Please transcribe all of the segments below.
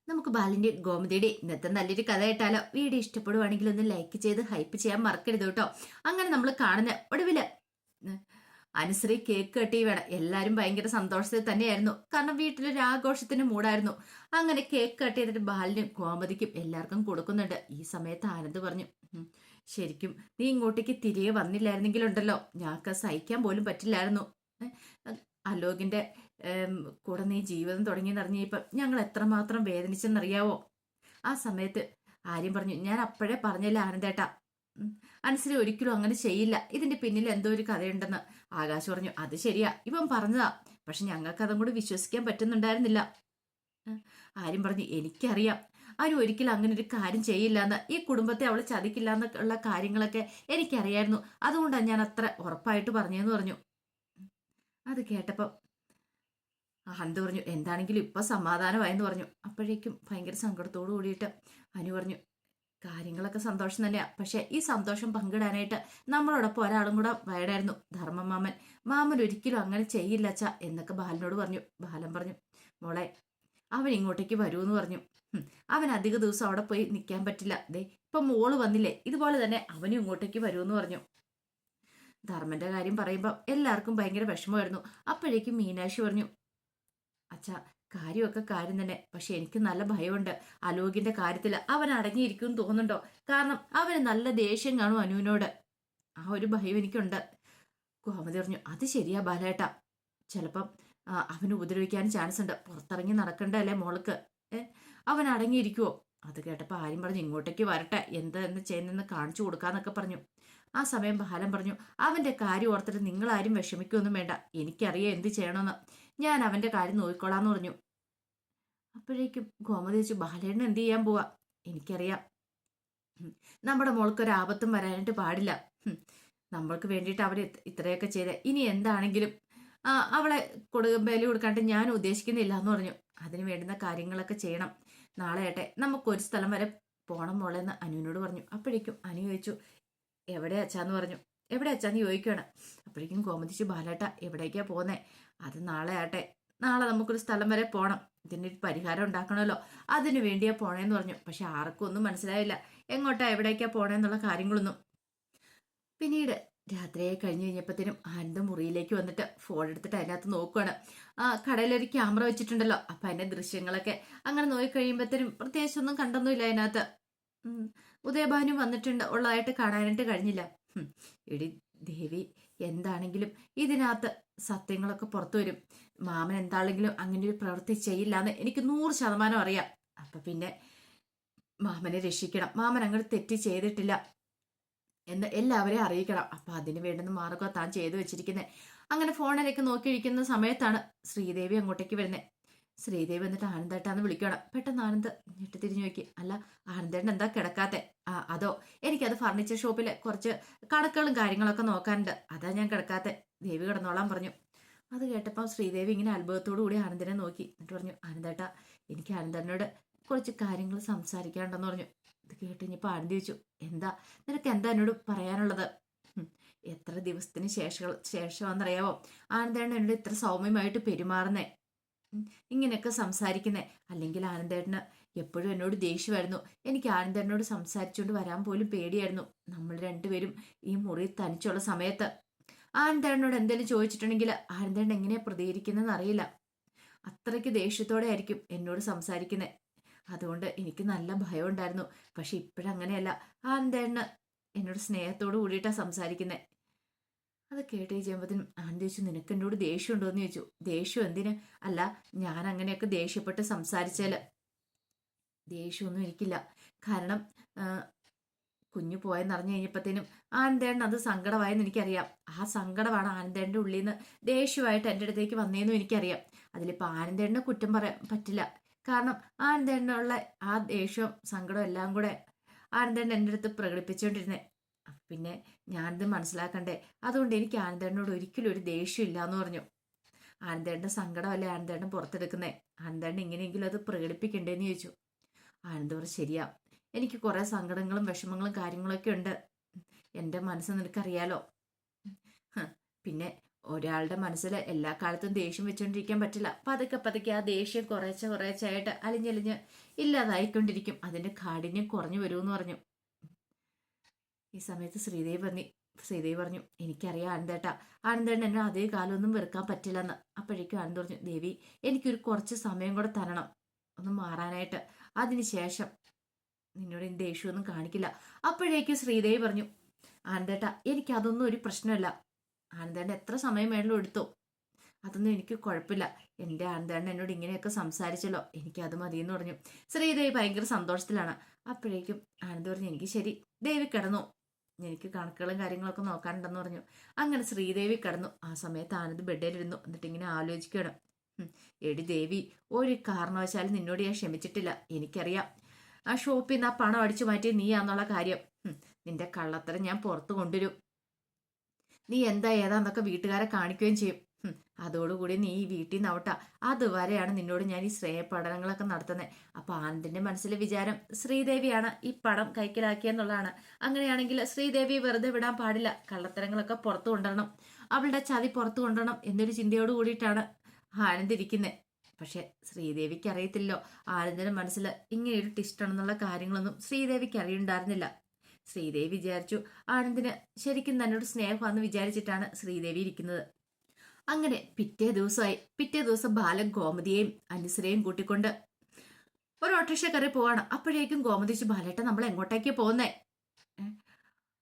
നമുക്ക് ബാലിന്റെ ഗോമതിയുടെ ഇന്നത്തെ നല്ലൊരു കഥ കേട്ടാലോ? വീഡിയോ ഇഷ്ടപ്പെടുവാണെങ്കിൽ ഒന്ന് ലൈക്ക് ചെയ്ത് ഹൈപ്പ് ചെയ്യാൻ മറക്കരുത് കേട്ടോ. അങ്ങനെ നമ്മൾ കാണുന്ന ഒടുവില് അനുശ്രീ കേക്ക് കട്ടി വേണം. എല്ലാരും ഭയങ്കര സന്തോഷത്തിൽ തന്നെയായിരുന്നു. കാരണം വീട്ടിലൊരു ആഘോഷത്തിന് മൂടായിരുന്നു. അങ്ങനെ കേക്ക് കട്ട് ചെയ്തിട്ട് ബാലിനും ഗോമതിക്കും എല്ലാവർക്കും കൊടുക്കുന്നുണ്ട്. ഈ സമയത്ത് ആനന്ദ് പറഞ്ഞു, ശരിക്കും നീ ഇങ്ങോട്ടേക്ക് തിരികെ വന്നില്ലായിരുന്നെങ്കിലുണ്ടല്ലോ ഞങ്ങൾക്ക് സഹിക്കാൻ പോലും പറ്റില്ലായിരുന്നു. അലോകിന്റെ കൂടെ നീ ജീവിതം തുടങ്ങിയെന്നറിഞ്ഞപ്പം ഞങ്ങൾ എത്രമാത്രം വേദനിച്ചെന്നറിയാവോ? ആ സമയത്ത് ആര്യം പറഞ്ഞു, ഞാൻ അപ്പോഴേ പറഞ്ഞില്ല ആനന്ദേട്ടാ, അനുസരി ഒരിക്കലും അങ്ങനെ ചെയ്യില്ല, ഇതിന്റെ പിന്നിൽ എന്തോ ഒരു കഥയുണ്ടെന്ന്. ആകാശ് പറഞ്ഞു, അത് ശരിയാ, ഇവൻ പറഞ്ഞതാ, പക്ഷെ ഞങ്ങൾക്ക് അതും കൂടി വിശ്വസിക്കാൻ പറ്റുന്നുണ്ടായിരുന്നില്ല. ആര്യം പറഞ്ഞു, എനിക്കറിയാം അവന് ഒരിക്കലും അങ്ങനെ ഒരു കാര്യം ചെയ്യില്ല എന്ന്, ഈ കുടുംബത്തെ അവളെ ചതിക്കില്ല എന്നുള്ള കാര്യങ്ങളൊക്കെ എനിക്കറിയായിരുന്നു. അതുകൊണ്ടാണ് ഞാൻ അത്ര ഉറപ്പായിട്ട് പറഞ്ഞതെന്ന് പറഞ്ഞു. അത് കേട്ടപ്പോൾ ഹന്ത് പറഞ്ഞു, എന്താണെങ്കിലും ഇപ്പൊ സമാധാനമായെന്ന് പറഞ്ഞു. അപ്പോഴേക്കും ഭയങ്കര സങ്കടത്തോടു കൂടിയിട്ട് അനു പറഞ്ഞു, കാര്യങ്ങളൊക്കെ സന്തോഷം തന്നെയാ, പക്ഷെ ഈ സന്തോഷം പങ്കിടാനായിട്ട് നമ്മളോടൊപ്പം ഒരാളും കൂടെ വേണമായിരുന്നു, ധർമ്മ മാമൻ. മാമൻ ഒരിക്കലും അങ്ങനെ ചെയ്യില്ല അച്ഛാ എന്നൊക്കെ ബാലനോട് പറഞ്ഞു. ബാലൻ പറഞ്ഞു, മോളെ അവൻ ഇങ്ങോട്ടേക്ക് വരുമെന്ന് പറഞ്ഞു. അവൻ അധിക ദിവസം അവിടെ പോയി നിൽക്കാൻ പറ്റില്ല. ദേ ഇപ്പൊ മോള് വന്നില്ലേ, ഇതുപോലെ തന്നെ അവനും ഇങ്ങോട്ടേക്ക് വരുമെന്ന് പറഞ്ഞു. ധർമ്മന്റെ കാര്യം പറയുമ്പോൾ എല്ലാവർക്കും ഭയങ്കര വിഷമമായിരുന്നു. അപ്പോഴേക്കും മീനാക്ഷി പറഞ്ഞു, അച്ഛാ കാര്യമൊക്കെ കാര്യം തന്നെ, പക്ഷെ എനിക്ക് നല്ല ഭയമുണ്ട് അലോകിന്റെ കാര്യത്തിൽ. അവൻ അടങ്ങിയിരിക്കും തോന്നുന്നുണ്ടോ? കാരണം അവന് നല്ല ദേഷ്യം കാണും അനുവിനോട്. ആ ഒരു ഭയം എനിക്കുണ്ട്. ഗോമതി പറഞ്ഞു, അത് ശരിയാ ബാലേട്ട, ചിലപ്പം അവന് ഉപദ്രവിക്കാൻ ചാൻസ് ഉണ്ട്. പുറത്തിറങ്ങി നടക്കണ്ടല്ലേ മോൾക്ക്. അവൻ അടങ്ങിയിരിക്കുവോ? അത് കേട്ടപ്പോൾ ആര്യം പറഞ്ഞു, ഇങ്ങോട്ടേക്ക് വരട്ടെ, എന്തെന്ന് ചെയ്യുന്നെന്ന് കാണിച്ചു കൊടുക്കാന്നൊക്കെ പറഞ്ഞു. ആ സമയം ബാലൻ പറഞ്ഞു, അവന്റെ കാര്യം ഓർത്തിട്ട് നിങ്ങളാരും വിഷമിക്കൊന്നും വേണ്ട, എനിക്കറിയാം എന്ത് ചെയ്യണമെന്ന്, ഞാൻ അവന്റെ കാര്യം നോക്കിക്കോളാന്ന് പറഞ്ഞു. അപ്പോഴേക്കും ഗോമതി വെച്ചു, ബാലേട്ടൻ എന്ത് ചെയ്യാൻ പോവാ? എനിക്കറിയാം, നമ്മുടെ മോൾക്കൊരു ആപത്തും വരാനായിട്ട് പാടില്ല. നമ്മൾക്ക് വേണ്ടിയിട്ട് അവർ ഇത്രയൊക്കെ ചെയ്ത് ഇനി എന്താണെങ്കിലും അവളെ ബലി കൊടുക്കാണ്ട് ഞാൻ ഉദ്ദേശിക്കുന്നില്ല എന്ന് പറഞ്ഞു. അതിന് വേണ്ടുന്ന കാര്യങ്ങളൊക്കെ ചെയ്യണം. നാളെ ആട്ടെ നമുക്കൊരു സ്ഥലം വരെ പോണം മോളെ എന്ന് അനുവിനോട് പറഞ്ഞു. അപ്പോഴേക്കും അനു ചോദിച്ചു, എവിടെ അച്ഛാന്ന് പറഞ്ഞു. എവിടെ അച്ഛാന്ന് ചോദിക്കുകയാണ്. അപ്പോഴേക്കും ഗോമതിച്ചു, ബാലേട്ട എവിടേക്കാ പോന്നേ? അത് നാളെ ആട്ടെ, നാളെ നമുക്കൊരു സ്ഥലം വരെ പോണം, ഇതിൻ്റെ ഒരു പരിഹാരം ഉണ്ടാക്കണമല്ലോ, അതിനു വേണ്ടിയാ പോണേന്ന് പറഞ്ഞു. പക്ഷെ ആർക്കും ഒന്നും മനസ്സിലായില്ല എങ്ങോട്ടാ എവിടേക്കാ പോണേന്നുള്ള കാര്യങ്ങളൊന്നും. പിന്നീട് രാത്രിയായി കഴിഞ്ഞു കഴിഞ്ഞപ്പോഴത്തേനും ആനന്ദ മുറിയിലേക്ക് വന്നിട്ട് ഫോൺ എടുത്തിട്ട് അതിനകത്ത് നോക്കുകയാണ്. കടയിലൊരു ക്യാമറ വെച്ചിട്ടുണ്ടല്ലോ, അപ്പൊ അതിന്റെ ദൃശ്യങ്ങളൊക്കെ അങ്ങനെ നോക്കി കഴിയുമ്പോഴത്തേനും പ്രത്യേകിച്ചൊന്നും കണ്ടൊന്നുമില്ല അതിനകത്ത്. ഉദയഭാനു വന്നിട്ടുണ്ട്, ഉള്ളതായിട്ട് കാണാനായിട്ട് കഴിഞ്ഞില്ല. എടി ദേവി, എന്താണെങ്കിലും ഇതിനകത്ത് സത്യങ്ങളൊക്കെ പുറത്തു വരും. മാമൻ എന്താണെങ്കിലും അങ്ങനെ ഒരു പ്രവൃത്തി ചെയ്യില്ല എന്ന് എനിക്ക് 100% അറിയാം. അപ്പൊ പിന്നെ മാമനെ രക്ഷിക്കണം, മാമൻ അങ്ങനെ തെറ്റ് ചെയ്തിട്ടില്ല എന്ന് എല്ലാവരെയും അറിയിക്കണം. അപ്പൊ അതിന് വേണ്ടുന്ന മാർഗം താൻ ചെയ്തു വെച്ചിരിക്കുന്നത്. അങ്ങനെ ഫോണിലേക്ക് നോക്കിയിരിക്കുന്ന സമയത്താണ് ശ്രീദേവി അങ്ങോട്ടേക്ക് വരുന്നത്. ശ്രീദേവി എന്നിട്ട് ആനന്ദേട്ടാന്ന് വിളിക്കണം. പെട്ടെന്ന് ആനന്ദ് ഞെട്ടി തിരിഞ്ഞു നോക്കി, അല്ല ആനന്ദേട്ടൻ എന്താ കിടക്കാത്തെ? അതോ എനിക്കത് ഫർണിച്ചർ ഷോപ്പിലെ കുറച്ച് കണക്കുകളും കാര്യങ്ങളൊക്കെ നോക്കാനുണ്ട്, അതാ ഞാൻ കിടക്കാത്തെ, ദേവി കിടന്നോളാൻ പറഞ്ഞു. അത് കേട്ടപ്പോൾ ശ്രീദേവി ഇങ്ങനെ അത്ഭുതത്തോടു കൂടി ആനന്ദനെ നോക്കി. എന്നിട്ട് പറഞ്ഞു, ആനന്ദേട്ടാ എനിക്ക് ആനന്ദനോട് കുറച്ച് കാര്യങ്ങൾ സംസാരിക്കാനുണ്ടെന്ന് പറഞ്ഞു. ഇത് കേട്ട് കഴിഞ്ഞപ്പോൾ ആനന്ദി ചോദിച്ചു, എന്താ നിനക്ക് എന്താ എന്നോട് പറയാനുള്ളത്? എത്ര ദിവസത്തിന് ശേഷമാണെന്നറിയാവോ ആനന്ദേട്ടൻ എന്നോട് ഇത്ര സൗമ്യമായിട്ട് പെരുമാറുന്നേ, ഇങ്ങനെയൊക്കെ സംസാരിക്കുന്നേ? അല്ലെങ്കിൽ ആനന്ദേട്ടന് എപ്പോഴും എന്നോട് ദേഷ്യമായിരുന്നു. എനിക്ക് ആനന്ദേട്ടനോട് സംസാരിച്ചുകൊണ്ട് വരാൻ പോലും പേടിയായിരുന്നു. നമ്മൾ രണ്ടുപേരും ഈ മുറിയിൽ തനിച്ചുള്ള സമയത്ത് ആനന്ദേട്ടനോട് എന്തെങ്കിലും ചോദിച്ചിട്ടുണ്ടെങ്കിൽ ആനന്ദേട്ടൻ എങ്ങനെയാ പ്രതികരിക്കുന്നതെന്ന് അറിയില്ല. അത്രയ്ക്ക് ദേഷ്യത്തോടെ ആയിരിക്കും എന്നോട് സംസാരിക്കുന്നത്. അതുകൊണ്ട് എനിക്ക് നല്ല ഭയം ഉണ്ടായിരുന്നു. പക്ഷെ ഇപ്പോഴങ്ങനെയല്ല, ആനന്ദേട്ടന് എന്നോട് സ്നേഹത്തോട് കൂടിയിട്ടാണ് സംസാരിക്കുന്നത്. അത് കേട്ട് ചെയ്യുമ്പോഴത്തേനും ആനന്ദ് ചോദിച്ചു, നിനക്ക് എന്നോട് ദേഷ്യം ഉണ്ടോ എന്ന് ചോദിച്ചു. ദേഷ്യം എന്തിന്? അല്ല ഞാൻ അങ്ങനെയൊക്കെ ദേഷ്യപ്പെട്ട് സംസാരിച്ചാൽ ദേഷ്യമൊന്നും എനിക്കില്ല. കാരണം കുഞ്ഞു പോയെന്നറിഞ്ഞു കഴിഞ്ഞപ്പോഴത്തേനും ആനന്ദേട്ടൻ അത് സങ്കടമായെന്ന് എനിക്കറിയാം. ആ സങ്കടമാണ് ആനന്ദേട്ടൻ്റെ ഉള്ളിൽ നിന്ന് ദേഷ്യമായിട്ട് എൻ്റെ അടുത്തേക്ക് വന്നതെന്നും എനിക്കറിയാം. അതിലിപ്പോൾ ആനന്ദേട്ടനെ കുറ്റം പറയാൻ പറ്റില്ല. കാരണം ആനന്ദേട്ടനുള്ള ആ ദേഷ്യവും സങ്കടവും എല്ലാം കൂടെ ആനന്ദേട്ടൻ എൻ്റെ അടുത്ത് പ്രകടിപ്പിച്ചുകൊണ്ടിരുന്നേ. പിന്നെ ഞാനിത് മനസ്സിലാക്കണ്ടേ? അതുകൊണ്ട് എനിക്ക് ആനന്ദേട്ടനോട് ഒരിക്കലും ഒരു ദേഷ്യം ഇല്ല എന്ന് പറഞ്ഞു. ആനന്ദേട്ടൻ്റെ സങ്കടമല്ലേ ആനന്ദേട്ടൻ പുറത്തെടുക്കുന്നേ, ആനന്ദേട്ടൻ എങ്ങനെയെങ്കിലും അത് പ്രകടിപ്പിക്കണ്ടേന്ന് ചോദിച്ചു. ആനന്ദ് പറഞ്ഞു, ശരിയാ, എനിക്ക് കുറെ സങ്കടങ്ങളും വിഷമങ്ങളും കാര്യങ്ങളൊക്കെ ഉണ്ട്. എൻ്റെ മനസ്സ് നിനക്കറിയാലോ. പിന്നെ ഒരാളുടെ മനസ്സിൽ എല്ലാ കാലത്തും ദേഷ്യം വെച്ചുകൊണ്ടിരിക്കാൻ പറ്റില്ല. പതുക്കെ പതുക്കെ ആ ദേഷ്യം കുറേശ്ശെ കുറേശ്ശായിട്ട് അലിഞ്ഞലിഞ്ഞ് ഇല്ലാതായിക്കൊണ്ടിരിക്കും. അതിന്റെ കാഠിന്യം കുറഞ്ഞു വരുമെന്ന് പറഞ്ഞു. ഈ സമയത്ത് ശ്രീദേവി പറഞ്ഞു എനിക്കറിയാം ആനന്ദേട്ടാ, ആനന്ദേട്ടൻ എന്നെ അതേ കാലമൊന്നും വെറുക്കാൻ പറ്റില്ലെന്ന്. അപ്പോഴേക്കും ആനന്ദ് പറഞ്ഞു ദേവി എനിക്കൊരു കുറച്ച് സമയം കൂടെ തരണം ഒന്ന് മാറാനായിട്ട്. അതിനുശേഷം നിന്നോട് എൻ്റെ ദേഷ്യമൊന്നും കാണിക്കില്ല. അപ്പോഴേക്കും ശ്രീദേവി പറഞ്ഞു ആനന്ദേട്ടാ എനിക്ക് അതൊന്നും ഒരു പ്രശ്നമല്ല. ആനന്ദേട്ടൻ എത്ര സമയം വേണമല്ലോ എടുത്തോ, അതൊന്നും എനിക്ക് കുഴപ്പമില്ല. എൻ്റെ ആനന്ദേട്ടൻ എന്നോട് ഇങ്ങനെയൊക്കെ സംസാരിച്ചല്ലോ, എനിക്കത് മതിയെന്ന് പറഞ്ഞു. ശ്രീദേവി ഭയങ്കര സന്തോഷത്തിലാണ്. അപ്പോഴേക്കും ആനന്ദ് പറഞ്ഞു എനിക്ക് ശരി, ദേവി കിടന്നു, എനിക്ക് കണക്കുകളും കാര്യങ്ങളൊക്കെ നോക്കാനുണ്ടെന്ന് പറഞ്ഞു. അങ്ങനെ ശ്രീദേവി കിടന്നു. ആ സമയത്ത് ആനന്ദ് ബെഡിലിരുന്നു. എന്നിട്ട് ഇങ്ങനെ ആലോചിക്കണം, എടി ദേവി ഒരു കാരണവശാലും നിന്നോട് ഞാൻ ക്ഷമിച്ചിട്ടില്ല. എനിക്കറിയാം ആ ഷോപ്പിൽ നിന്ന് ആ പണം അടിച്ചു മാറ്റി നീയാന്നുള്ള കാര്യം. നിന്റെ കള്ളത്തരം ഞാൻ പുറത്തു കൊണ്ടുവരും. നീ എന്താ ഏതാന്നൊക്കെ വീട്ടുകാരെ കാണിക്കുകയും ചെയ്യും. അതോടുകൂടി നീ ഈ വീട്ടിൽ നിന്ന് ഔട്ടാ. അതുവരെയാണ് നിന്നോട് ഞാൻ ഈ സ്നേഹപഠനങ്ങളൊക്കെ നടത്തുന്നത്. അപ്പൊ ആനന്ദിന്റെ മനസ്സിലെ വിചാരം ശ്രീദേവിയാണ് ഈ പണം കൈക്കലാക്കിയെന്നുള്ളതാണ്. അങ്ങനെയാണെങ്കിൽ ശ്രീദേവിയെ വെറുതെ വിടാൻ പാടില്ല, കള്ളത്തരങ്ങളൊക്കെ പുറത്തു കൊണ്ടുവരണം, അവളുടെ ചതി പുറത്തു കൊണ്ടുവരണം എന്നൊരു ചിന്തയോട് കൂടിയിട്ടാണ് ആനന്ദ് ഇരിക്കുന്നത്. പക്ഷെ ശ്രീദേവിക്ക് അറിയത്തില്ലോ ആനന്ദിന്റെ മനസ്സിൽ ഇങ്ങനെ ഒരു ടിസ്റ്റാണെന്നുള്ള കാര്യങ്ങളൊന്നും ശ്രീദേവിക്ക് അറിയുണ്ടായിരുന്നില്ല. ശ്രീദേവി വിചാരിച്ചു ആനന്ദിന് ശരിക്കും തന്നോട് സ്നേഹമാണെന്ന് വിചാരിച്ചിട്ടാണ് ശ്രീദേവി ഇരിക്കുന്നത്. അങ്ങനെ പിറ്റേ ദിവസം ബാലൻ ഗോമതിയെയും അനുസരയും കൂട്ടിക്കൊണ്ട് ഒരു ഓട്ടോറിക്ഷ കയറി പോവാണ്. അപ്പോഴേക്കും ഗോമതിച്ചു ബാലേട്ട നമ്മൾ എങ്ങോട്ടേക്കാ പോകുന്നേ?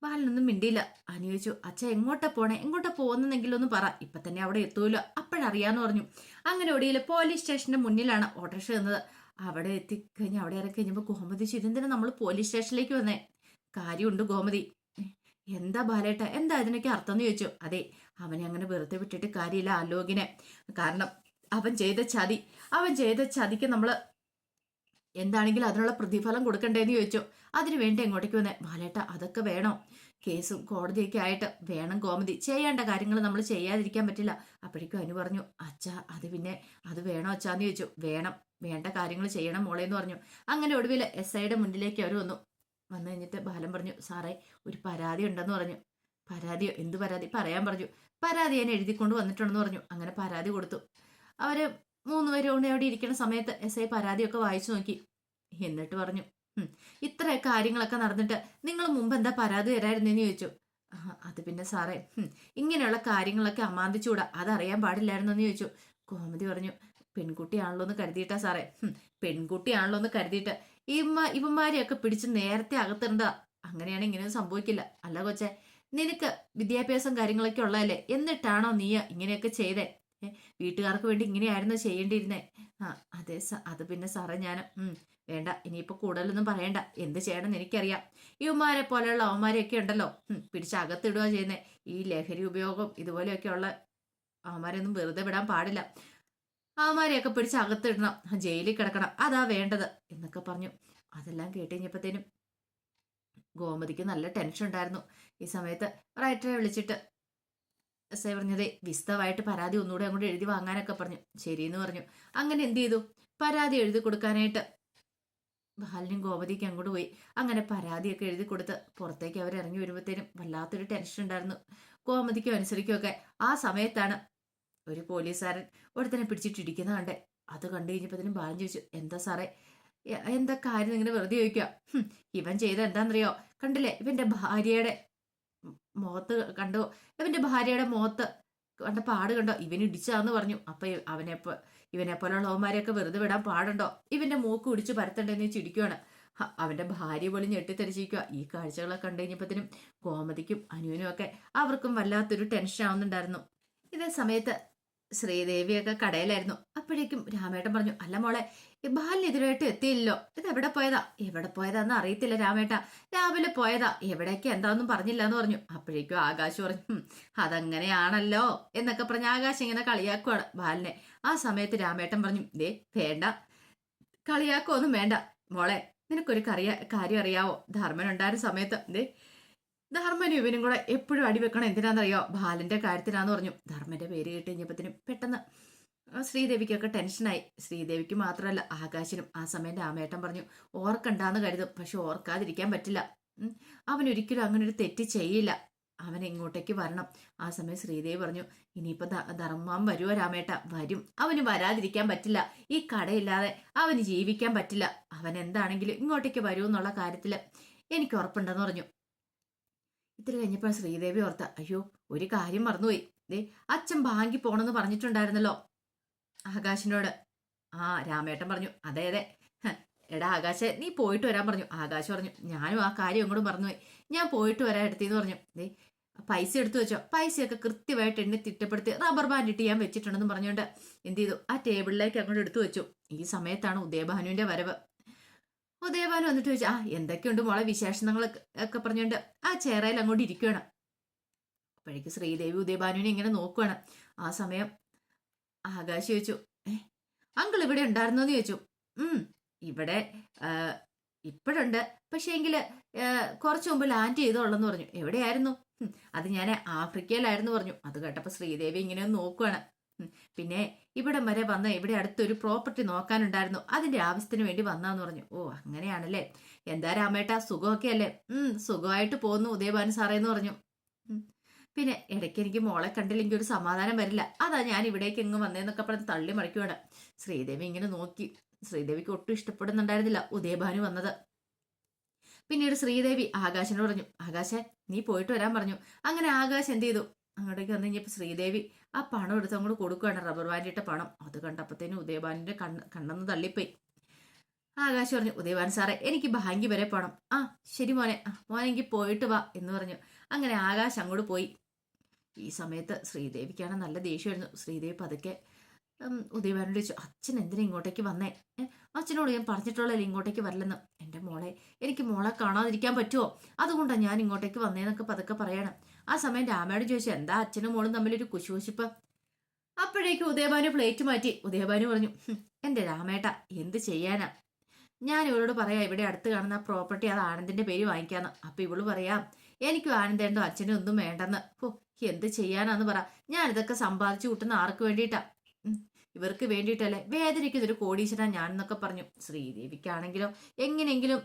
ബാലനൊന്നും മിണ്ടിയില്ല. അനു ചോദിച്ചു അച്ഛ എങ്ങോട്ടാ പോകുന്നെങ്കിലും ഒന്ന് പറ, ഇപ്പൊ തന്നെ അവിടെ എത്തൂല്ലോ, അപ്പോഴറിയാന്ന് പറഞ്ഞു. അങ്ങനെ ഒടിയില് പോലീസ് സ്റ്റേഷന്റെ മുന്നിലാണ് ഓട്ടോറിക്ഷ നിന്നത്. അവിടെ എത്തിക്കഴിഞ്ഞ് അവിടെ ഇറക്കി കഴിഞ്ഞപ്പോ ഗോമതി ഇതെന്തിനാ നമ്മൾ പോലീസ് സ്റ്റേഷനിലേക്ക് വന്നേ? കാര്യമുണ്ട് ഗോമതി. എന്താ ബാലേട്ട, എന്താ ഇതിനൊക്കെ അർത്ഥം എന്ന് ചോദിച്ചു. അതെ, അവനെ അങ്ങനെ വെറുതെ വിട്ടിട്ട് കാര്യമില്ല ആലോകിനെ. കാരണം അവൻ ചെയ്ത ചതിക്ക് നമ്മള് എന്താണെങ്കിലും അതിനുള്ള പ്രതിഫലം കൊടുക്കണ്ടേന്ന് ചോദിച്ചു. അതിനു വേണ്ടി എങ്ങോട്ടേക്ക് വന്നേ? ബാലേട്ട അതൊക്കെ വേണോ? കേസും കോടതിയൊക്കെ ആയിട്ട് വേണം ഗോമതി, ചെയ്യേണ്ട കാര്യങ്ങൾ നമ്മൾ ചെയ്യാതിരിക്കാൻ പറ്റില്ല. അപ്പോഴേക്കും അനു പറഞ്ഞു അച്ഛാ അത് വേണോ അച്ഛാന്ന് ചോദിച്ചു. വേണം, വേണ്ട കാര്യങ്ങൾ ചെയ്യണം മോളേന്ന് പറഞ്ഞു. അങ്ങനെ ഒടുവിൽ SIയുടെ മുന്നിലേക്ക് അവർ വന്നു കഴിഞ്ഞിട്ട് ബാലൻ പറഞ്ഞു സാറേ ഒരു പരാതി ഉണ്ടെന്ന് പറഞ്ഞു. പരാതിയോ? എന്ത് പരാതി? പറയാൻ പറഞ്ഞു. പരാതി ഞാൻ എഴുതിക്കൊണ്ട് വന്നിട്ടുണ്ടെന്ന് പറഞ്ഞു. അങ്ങനെ പരാതി കൊടുത്തു. അവര് 3 പേരും അവിടെ ഇരിക്കുന്ന സമയത്ത് SI പരാതിയൊക്കെ വായിച്ചു നോക്കി. എന്നിട്ട് പറഞ്ഞു ഇത്ര കാര്യങ്ങളൊക്കെ നടന്നിട്ട് നിങ്ങൾ മുമ്പ് എന്താ പരാതി തരായിരുന്നെന്ന് ചോദിച്ചു. അത് പിന്നെ സാറേ ഇങ്ങനെയുള്ള കാര്യങ്ങളൊക്കെ അമാന്തിച്ചൂടാ, അതറിയാൻ പാടില്ലായിരുന്നു എന്ന് ചോദിച്ചു. കോമതി പറഞ്ഞു പെൺകുട്ടിയാണല്ലോ എന്ന് കരുതിയിട്ടാ സാറേ. പെൺകുട്ടിയാണല്ലോ എന്ന് കരുതിയിട്ട് ഇവന്മാരെയൊക്കെ പിടിച്ച് നേരത്തെ അകത്തിടണ്ട. അങ്ങനെയാണ് ഇങ്ങനെയൊന്നും സംഭവിക്കില്ല. അല്ല കൊച്ചെ, നിനക്ക് വിദ്യാഭ്യാസം കാര്യങ്ങളൊക്കെ ഉള്ളതല്ലേ, എന്നിട്ടാണോ നീ ഇങ്ങനെയൊക്കെ ചെയ്തേ? വീട്ടുകാർക്ക് വേണ്ടി ഇങ്ങനെയായിരുന്നു ചെയ്യേണ്ടിയിരുന്നേ. അതെ അത് പിന്നെ സാറേ ഞാൻ വേണ്ട, ഇനിയിപ്പോ കൂടുതലൊന്നും പറയണ്ട, എന്ത് ചെയ്യണമെന്ന് എനിക്കറിയാം. ഇവന്മാരെ പോലെയുള്ള അവന്മാരെയൊക്കെ ഉണ്ടല്ലോ പിടിച്ച് അകത്തിടുക ചെയ്യുന്നേ. ഈ ലഹരി ഉപയോഗം ഇതുപോലെയൊക്കെയുള്ള അവന്മാരെയൊന്നും വെറുതെ വിടാൻ പാടില്ല. അവന്മാരെയൊക്കെ പിടിച്ച് അകത്തിടണം, ജയിലിൽ കിടക്കണം, അതാ വേണ്ടത് എന്നൊക്കെ പറഞ്ഞു. അതെല്ലാം കേട്ടുകഴിഞ്ഞപ്പോഴത്തേനും ഗോമതിക്ക് നല്ല ടെൻഷൻ ഉണ്ടായിരുന്നു. ഈ സമയത്ത് റൈറ്ററെ വിളിച്ചിട്ട് SI പറഞ്ഞതേ വിസ്തമായിട്ട് പരാതി ഒന്നുകൂടെ അങ്ങോട്ട് എഴുതി വാങ്ങാനൊക്കെ പറഞ്ഞു. ശരിയെന്ന് പറഞ്ഞു. അങ്ങനെ എന്ത് ചെയ്തു? പരാതി എഴുതി കൊടുക്കാനായിട്ട് ബാലനും ഗോമതിക്ക് അങ്ങോട്ട് പോയി. അങ്ങനെ പരാതിയൊക്കെ എഴുതി കൊടുത്ത് പുറത്തേക്ക് അവർ ഇറങ്ങി വരുമ്പോഴത്തേനും വല്ലാത്തൊരു ടെൻഷൻ ഉണ്ടായിരുന്നു ഗോമതിക്കും അനുസരിക്കും ഒക്കെ. ആ സമയത്താണ് ഒരു പോലീസുകാരൻ ഒരുത്തനെ പിടിച്ചിട്ടിരിക്കുന്ന കണ്ടേ. അത് കണ്ടു കഴിഞ്ഞപ്പോഴത്തേനും ബാലൻ ചോദിച്ചു എന്താ സാറേ, എന്താ കാര്യം ഇങ്ങനെ വെറുതെ ചോദിക്കുക? ഇവൻ ചെയ്ത എന്താണെന്നറിയോ? കണ്ടില്ലേ ഇവന്റെ ഭാര്യയുടെ മുഖത്ത് കണ്ടോ? ഇവന്റെ ഭാര്യയുടെ മുഖത്ത് കണ്ട പാട് കണ്ടോ? ഇവൻ ഇടിച്ചാന്ന് പറഞ്ഞു. അപ്പൊ ഇവനെ പോലുള്ള അവന്മാരെയൊക്കെ വെറുതെ വിടാൻ പാടുണ്ടോ? ഇവന്റെ മൂക്ക് ഇടിച്ച് പരത്തണ്ടെന്ന് ചിരിക്കുവാണ്. അവന്റെ ഭാര്യ പോലും ഞെട്ടിത്തെറിച്ചിരിക്കുക. ഈ കാഴ്ചകളൊക്കെ കണ്ടു കഴിഞ്ഞപ്പോഴത്തേനും ഗോമതിക്കും അനുവിനും ഒക്കെ അവർക്കും വല്ലാത്തൊരു ടെൻഷൻ ആവുന്നുണ്ടായിരുന്നു. ഇതേ സമയത്ത് ശ്രീദേവിയൊക്കെ കടയിലായിരുന്നു. അപ്പോഴേക്കും രാമേട്ടൻ പറഞ്ഞു അല്ല മോളെ, ബാലിന് ഇതിലായിട്ട് എത്തിയില്ലല്ലോ, ഇത് എവിടെ പോയതാന്ന് അറിയത്തില്ല രാമേട്ട, രാവിലെ പോയതാ, എവിടേക്ക് എന്താന്നും പറഞ്ഞില്ല എന്ന് പറഞ്ഞു. അപ്പോഴേക്കും ആകാശ് പറഞ്ഞു അതങ്ങനെയാണല്ലോ എന്നൊക്കെ പറഞ്ഞ ആകാശ് ഇങ്ങനെ കളിയാക്കുവാണ് ബാലിനെ. ആ സമയത്ത് രാമേട്ടൻ പറഞ്ഞു വേണ്ട, കളിയാക്കൊന്നും വേണ്ട മോളെ, നിനക്കൊരു കാര്യം അറിയാവോ? ധർമ്മൻ ഉണ്ടായിരുന്ന സമയത്ത് ധർമ്മനും ഇവനും കൂടെ എപ്പോഴും അടിവെക്കണം, എന്തിനാണെന്നറിയോ? ബാലന്റെ കാര്യത്തിനാന്ന് പറഞ്ഞു. ധർമ്മന്റെ പേര് കേട്ട് കഴിഞ്ഞപ്പോഴത്തേനും പെട്ടെന്ന് ശ്രീദേവിക്കൊക്കെ ടെൻഷനായി. ശ്രീദേവിക്ക് മാത്രമല്ല ആകാശിനും. ആ സമയം രാമേട്ടൻ പറഞ്ഞു ഓർക്കണ്ടാന്ന് കരുതും, പക്ഷെ ഓർക്കാതിരിക്കാൻ പറ്റില്ല. അവനൊരിക്കലും അങ്ങനെ ഒരു തെറ്റ് ചെയ്യില്ല. അവൻ ഇങ്ങോട്ടേക്ക് വരണം. ആ സമയം ശ്രീദേവി പറഞ്ഞു, ഇനിയിപ്പോ ധർമ്മം വരുമോ രാമേട്ട? വരും. അവന് വരാതിരിക്കാൻ പറ്റില്ല. ഈ കടയില്ലാതെ അവന് ജീവിക്കാൻ പറ്റില്ല. അവൻ എന്താണെങ്കിലും ഇങ്ങോട്ടേക്ക് വരുമെന്നുള്ള കാര്യത്തില് എനിക്ക് ഉറപ്പുണ്ടെന്ന് പറഞ്ഞു. ഇത്തിരി കഴിഞ്ഞപ്പോൾ ശ്രീദേവി ഓർത്ത, അയ്യോ ഒരു കാര്യം മറന്നുപോയി. ദേ അച്ഛൻ ബാങ്കിൽ പോണെന്ന് പറഞ്ഞിട്ടുണ്ടായിരുന്നല്ലോ ആകാശിനോട്. ആ രാമേട്ടൻ പറഞ്ഞു, അതെ അതെ. എടാ ആകാശെ, നീ പോയിട്ട് വരാൻ പറഞ്ഞു. ആകാശ് പറഞ്ഞു, ഞാനും ആ കാര്യം അങ്ങോട്ട് മറന്നുപോയി. ഞാൻ പോയിട്ട് വരാൻ എടുത്തിന്ന് പറഞ്ഞു. ദേ പൈസ എടുത്തു വെച്ചോ. പൈസയൊക്കെ കൃത്യമായിട്ട് എണ്ണി തിട്ടപ്പെടുത്തി റബ്ബർ ബാൻഡ് ഇട്ട് ഞാൻ വെച്ചിട്ടുണ്ടെന്ന് പറഞ്ഞുകൊണ്ട് എന്ത് ചെയ്തു, ആ ടേബിളിലേക്ക് അങ്ങോട്ട് എടുത്തു വെച്ചു. ഈ സമയത്താണ് ഉദയഭാനുവിന്റെ വരവ്. ഉദയഭാനു വന്നിട്ട് ചോദിച്ചു, ആ എന്തൊക്കെയുണ്ട് മോളെ വിശേഷണങ്ങളൊക്കെ ഒക്കെ പറഞ്ഞുകൊണ്ട് ആ ചേറയിൽ അങ്ങോട്ട് ഇരിക്കുകയാണ്. അപ്പോഴേക്ക് ശ്രീദേവി ഉദയഭാനുവിനെ ഇങ്ങനെ നോക്കുകയാണ്. ആ സമയം ആകാശ് ചോദിച്ചു, അങ്കിൾ ഇവിടെ ഉണ്ടായിരുന്നോന്ന് ചോദിച്ചു. ഇവിടെ ഇപ്പോഴുണ്ട്, പക്ഷേ എങ്കില് കുറച്ചു മുമ്പ് ലാൻഡ് ചെയ്തോളെന്ന് പറഞ്ഞു. എവിടെയായിരുന്നു? അത് ഞാൻ ആഫ്രിക്കയിലായിരുന്നു പറഞ്ഞു. അത് കേട്ടപ്പോൾ ശ്രീദേവി ഇങ്ങനെ നോക്കുകയാണ്. പിന്നെ ഇവിടം വരെ വന്ന ഇവിടെ അടുത്തൊരു പ്രോപ്പർട്ടി നോക്കാനുണ്ടായിരുന്നു, അതിന്റെ ആവശ്യത്തിന് വേണ്ടി വന്നാന്ന് പറഞ്ഞു. ഓ അങ്ങനെയാണല്ലേ. എന്താ രാമേട്ട സുഖമൊക്കെ അല്ലേ? സുഖമായിട്ട് പോകുന്നു ഉദയഭാനു സാറേ എന്ന് പറഞ്ഞു. പിന്നെ ഇടയ്ക്ക് എനിക്ക് മോളെ കണ്ടില്ലെങ്കിൽ ഒരു സമാധാനം വരില്ല, അതാ ഞാൻ ഇവിടേക്ക് എങ്ങും വന്നേന്നൊക്കെ പറഞ്ഞ് തള്ളി മറിക്കുവാണ്. ശ്രീദേവി ഇങ്ങനെ നോക്കി. ശ്രീദേവിക്ക് ഒട്ടും ഇഷ്ടപ്പെടുന്നുണ്ടായിരുന്നില്ല ഉദയഭാനു വന്നത്. പിന്നീട് ശ്രീദേവി ആകാശിനോട് പറഞ്ഞു, ആകാശെ നീ പോയിട്ട് വരാൻ പറഞ്ഞു. അങ്ങനെ ആകാശ് എന്ത് ചെയ്തു, അങ്ങോട്ടേക്ക് വന്നു കഴിഞ്ഞപ്പോൾ ശ്രീദേവി ആ പണം എടുത്ത് അങ്ങോട്ട് കൊടുക്കുകയാണ്, റബ്ബർ ബാൻഡിട്ട പണം. അത് കണ്ടപ്പോഴത്തേനും ഉദയഭാനുവിന്റെ കണ്ണെന്ന് തള്ളിപ്പോയി. ആകാശ് പറഞ്ഞു, ഉദയഭാൻ സാറേ എനിക്ക് ബാങ്കിൽ വരെ പോണം. ആ ശരി മോനെ, മോനെങ്കിൽ പോയിട്ട് വാ എന്ന് പറഞ്ഞു. അങ്ങനെ ആകാശ് അങ്ങോട്ട് പോയി. ഈ സമയത്ത് ശ്രീദേവിക്കാണ് നല്ല ദേഷ്യമായിരുന്നു. ശ്രീദേവി പതുക്കെ ഉദയഭാനോട് ചോദിച്ചു, അച്ഛൻ എന്തിനാ ഇങ്ങോട്ടേക്ക് വന്നേ? അച്ഛനോട് ഞാൻ പറഞ്ഞിട്ടുള്ളല്ലോ ഇങ്ങോട്ടേക്ക് വരില്ലെന്ന്. എൻ്റെ മോളെ, എനിക്ക് മോളെ കാണാതിരിക്കാൻ പറ്റുമോ? അതുകൊണ്ടാണ് ഞാൻ ഇങ്ങോട്ടേക്ക് വന്നേന്നൊക്കെ പതുക്കെ പറയണം. ആ സമയം രാമയോട് ചോദിച്ചു, എന്താ അച്ഛനും മോളും തമ്മിലൊരു കുശുകുശിപ്പ്? അപ്പോഴേക്ക് ഉദയഭാനു പ്ലേറ്റ് മാറ്റി. ഉദയഭാനു പറഞ്ഞു, എൻ്റെ രാമേട്ട എന്ത് ചെയ്യാനാ, ഞാൻ ഇവളോട് പറയാം ഇവിടെ അടുത്ത് കാണുന്ന പ്രോപ്പർട്ടി അത് ആനന്ദിന്റെ പേര് വാങ്ങിക്കാന്ന്. അപ്പൊ ഇവള് പറയാം എനിക്കും ആനന്ദേണ്ടോ അച്ഛനും ഒന്നും വേണ്ടെന്ന്. ഓ എന്ത് ചെയ്യാനാന്ന് പറ. ഞാൻ ഇതൊക്കെ സമ്പാദിച്ചു കൂട്ടുന്ന ആർക്ക് വേണ്ടിയിട്ടാ? ഇവർക്ക് വേണ്ടിയിട്ടല്ലേ? വേദനിക്കുന്നൊരു കോടീശ്വരൻ ഞാൻ എന്നൊക്കെ പറഞ്ഞു. ശ്രീദേവിക്കാണെങ്കിലോ എങ്ങനെയെങ്കിലും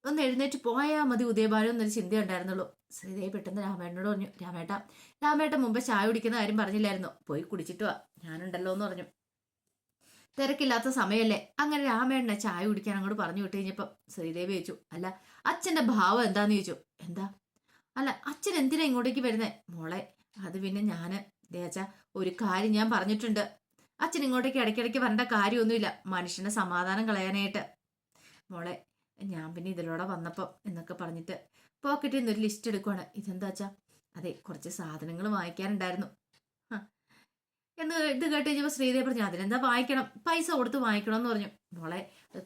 ഒന്ന് എഴുന്നേറ്റ് പോയാൽ മതി ഉദയഭാനു എന്നൊരു ചിന്ത ഉണ്ടായിരുന്നുള്ളൂ. ശ്രീദേവി പെട്ടെന്ന് രാമേട്ടനോട് പറഞ്ഞു, രാമേട്ട മുമ്പ് ചായ കുടിക്കുന്ന കാര്യം പറഞ്ഞില്ലായിരുന്നോ? പോയി കുടിച്ചിട്ട് വാ, ഞാനുണ്ടല്ലോ എന്ന് പറഞ്ഞു. തിരക്കില്ലാത്ത സമയമല്ലേ. അങ്ങനെ രാമേട്ടനെ ചായ കുടിക്കാൻ അങ്ങോട്ട് പറഞ്ഞു വിട്ട് കഴിഞ്ഞപ്പോൾ ശ്രീദേവി ചോദിച്ചു, അല്ല അച്ഛന്റെ ഭാവം എന്താന്ന് ചോദിച്ചു. എന്താ? അല്ല അച്ഛൻ എന്തിനാ ഇങ്ങോട്ടേക്ക് വരുന്നേ? മോളെ അത് പിന്നെ ഞാന് ദേച്ചാ ഒരു കാര്യം ഞാൻ പറഞ്ഞിട്ടുണ്ട്. അച്ഛൻ ഇങ്ങോട്ടേക്ക് ഇടയ്ക്കിടയ്ക്ക് വരേണ്ട കാര്യമൊന്നുമില്ല, മനുഷ്യന്റെ സമാധാനം കളയാനായിട്ട്. മോളെ ഞാൻ പിന്നെ ഇതിലൂടെ വന്നപ്പം എന്നൊക്കെ പറഞ്ഞിട്ട് പോക്കറ്റിൽ നിന്ന് ഒരു ലിസ്റ്റ് എടുക്കുവാണ്. ഇതെന്താ അച്ഛാ? അതെ കുറച്ച് സാധനങ്ങൾ വാങ്ങിക്കാനുണ്ടായിരുന്നു എന്ന് ഇത് കേട്ട് കഴിഞ്ഞപ്പോൾ ശ്രീദേവി പറഞ്ഞു, അതിനെന്താ വാങ്ങിക്കണം, പൈസ കൊടുത്ത് വാങ്ങിക്കണം എന്ന് പറഞ്ഞു. മോളെ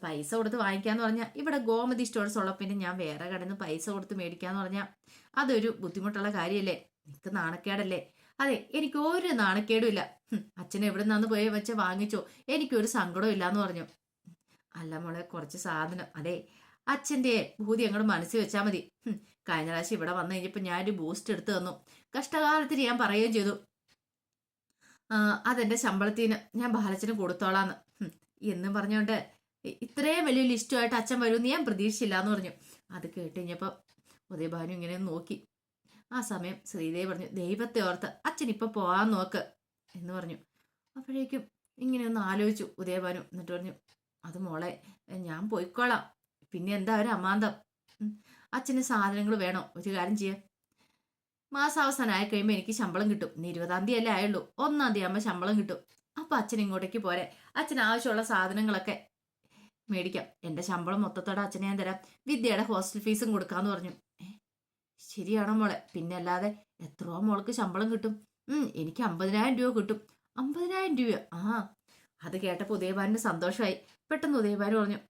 പൈസ കൊടുത്ത് വാങ്ങിക്കാന്ന് പറഞ്ഞാൽ ഇവിടെ ഗോമതി സ്റ്റോഴ്സ് ഉള്ള പിന്നെ ഞാൻ വേറെ കടയിൽ നിന്ന് പൈസ കൊടുത്ത് മേടിക്കാന്ന് പറഞ്ഞാൽ അതൊരു ബുദ്ധിമുട്ടുള്ള കാര്യമല്ലേ? നിനക്ക് നാണക്കേടല്ലേ? അതെ എനിക്ക് ഒരു നാണക്കേടും ഇല്ല. അച്ഛൻ എവിടെ നിന്നാന്ന് പോയി വെച്ച് വാങ്ങിച്ചോ, എനിക്കൊരു സങ്കടവും ഇല്ലാന്ന് പറഞ്ഞു. അല്ല മോളെ കുറച്ച് സാധനം, അതെ അച്ഛൻ്റെ ഭൂതി അങ്ങോട്ട് മനസ്സിൽ വെച്ചാൽ മതി. കഴിഞ്ഞ പ്രാവശ്യം ഇവിടെ വന്നു കഴിഞ്ഞപ്പോൾ ഞാനൊരു ബൂസ്റ്റ് എടുത്തു തന്നു. കഷ്ടകാലത്തിന് ഞാൻ പറയുകയും ചെയ്തു, അതെന്റെ ശമ്പളത്തിന് ഞാൻ ബാലച്ചന് കൊടുത്തോളാന്ന് എന്നും പറഞ്ഞുകൊണ്ട് ഇത്രയും വലിയ ലിസ്റ്റുമായിട്ട് അച്ഛൻ വരുമെന്ന് ഞാൻ പ്രതീക്ഷിച്ചില്ല എന്ന് പറഞ്ഞു. അത് കേട്ട് കഴിഞ്ഞപ്പോൾ ഉദയഭാനു ഇങ്ങനെ നോക്കി. ആ സമയം ശ്രീദേവി പറഞ്ഞു, ദൈവത്തെ ഓർത്ത് അച്ഛൻ ഇപ്പൊ പോകാൻ നോക്ക് എന്ന് പറഞ്ഞു. അപ്പോഴേക്കും ഇങ്ങനെ ഒന്ന് ആലോചിച്ചു ഉദയഭാനു. എന്നിട്ട് പറഞ്ഞു, അത് മോളെ ഞാൻ പോയിക്കോളാം, പിന്നെ എന്താ ഒരു അമാന്തം? അച്ഛന് സാധനങ്ങൾ വേണോ? ഒരു കാര്യം ചെയ്യാം, മാസാവസാനം ആയി കഴിയുമ്പോൾ എനിക്ക് ശമ്പളം കിട്ടും. ഇനി 20-ാം തീയതി അല്ലേ ആയുള്ളൂ, 1-ാം തീയതി ആകുമ്പോൾ ശമ്പളം കിട്ടും. അപ്പൊ അച്ഛൻ ഇങ്ങോട്ടേക്ക് പോരെ, അച്ഛന് ആവശ്യമുള്ള സാധനങ്ങളൊക്കെ മേടിക്കാം. എന്റെ ശമ്പളം മൊത്തത്തോടെ അച്ഛനെ ഞാൻ തരാം, വിദ്യയുടെ ഹോസ്റ്റൽ ഫീസും കൊടുക്കാന്ന് പറഞ്ഞു. ശരിയാണോ മോളെ? പിന്നെ അല്ലാതെ എത്രയോ മോൾക്ക് ശമ്പളം കിട്ടും? എനിക്ക് 50,000 രൂപ കിട്ടും. 50,000 രൂപ? അത് കേട്ടപ്പോൾ ഉദയഭാനുവിന് സന്തോഷമായി. പെട്ടെന്ന് ഉദയഭാനു പറഞ്ഞു,